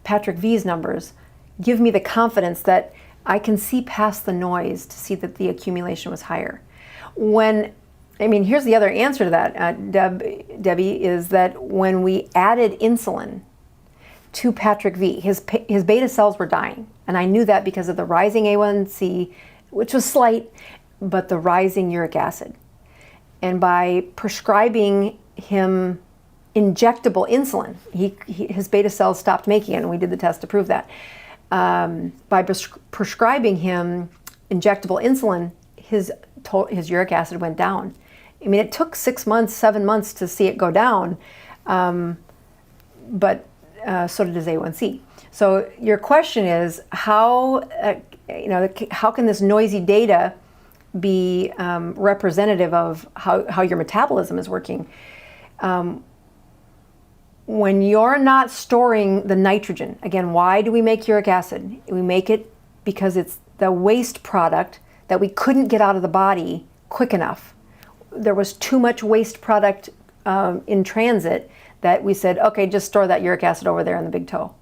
Patrick V's numbers give me the confidence that I can see past the noise to see that the accumulation was higher. Here's the other answer to that, Debbie, is that when we added insulin to Patrick V, his beta cells were dying. And I knew that because of the rising A1C, which was slight, but the rising uric acid. And by prescribing him injectable insulin, his beta cells stopped making it, and we did the test to prove that. By prescribing him injectable insulin, his uric acid went down. I mean, it took 6 months, 7 months to see it go down, but so did his A1C. So your question is, how can this noisy data be representative of how your metabolism is working? When you're not storing the nitrogen, again, why do we make uric acid? We make it because it's the waste product that we couldn't get out of the body quick enough. There was too much waste product in transit that we said, okay, just store that uric acid over there in the big toe.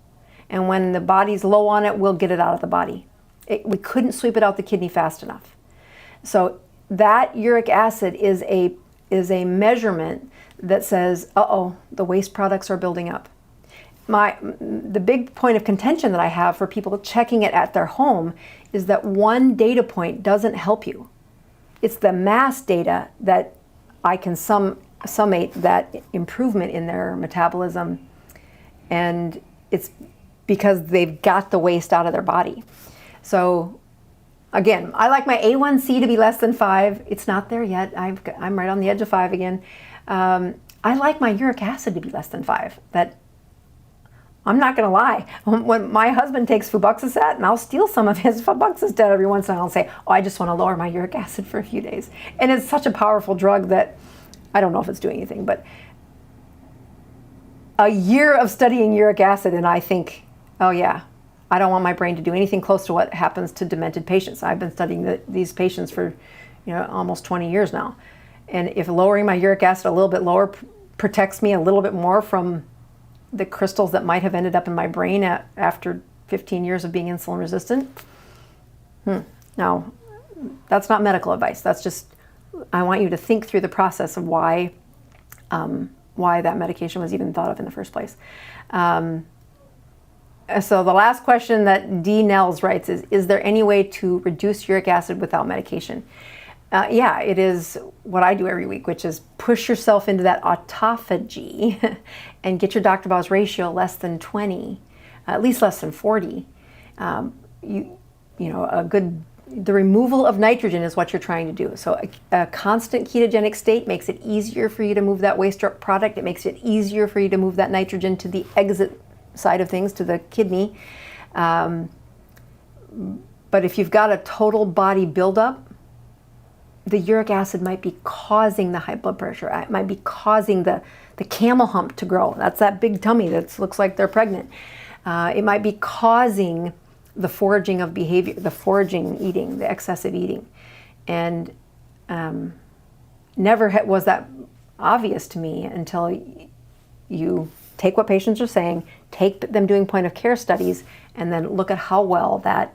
And when the body's low on it, we'll get it out of the body. We couldn't sweep it out the kidney fast enough. So that uric acid is a measurement that says, uh-oh, the waste products are building up. The big point of contention that I have for people checking it at their home is that one data point doesn't help you. It's the mass data that I can summate that improvement in their metabolism, and it's because they've got the waste out of their body. So again, I like my A1C to be less than 5. It's not there yet. I'm right on the edge of 5 again. I like my uric acid to be less than 5. That, I'm not going to lie. When my husband takes Flubuxostat, and I'll steal some of his Flubuxostat every once in a while and say, oh, I just want to lower my uric acid for a few days. And it's such a powerful drug that I don't know if it's doing anything, but a year of studying uric acid and I think, oh yeah, I don't want my brain to do anything close to what happens to demented patients. I've been studying these patients for almost 20 years now. And if lowering my uric acid a little bit lower protects me a little bit more from the crystals that might have ended up in my brain after 15 years of being insulin resistant, now that's not medical advice. That's just, I want you to think through the process of why that medication was even thought of in the first place. So the last question that D. Nels writes is there any way to reduce uric acid without medication? Yeah, it is what I do every week, which is push yourself into that autophagy and get your Dr. Bow's ratio less than 20, at least less than 40. The removal of nitrogen is what you're trying to do. So a constant ketogenic state makes it easier for you to move that waste product. It makes it easier for you to move that nitrogen to the exit side of things, to the kidney. But if you've got a total body buildup, the uric acid might be causing the high blood pressure. It might be causing the camel hump to grow. That's that big tummy that looks like they're pregnant. It might be causing the foraging of behavior, the foraging eating, the excessive eating. And never was that obvious to me until you take what patients are saying, take them doing point of care studies, and then look at how well that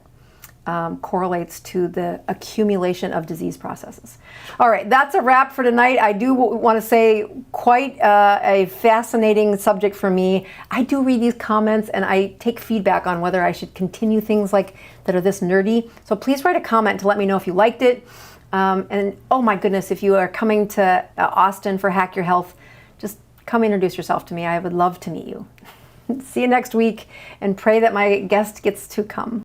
correlates to the accumulation of disease processes. All right, that's a wrap for tonight. I do want to say quite a fascinating subject for me. I do read these comments and I take feedback on whether I should continue things like that are this nerdy. So please write a comment to let me know if you liked it. And oh my goodness, if you are coming to Austin for Hack Your Health, just come introduce yourself to me. I would love to meet you. See you next week and pray that my guest gets to come.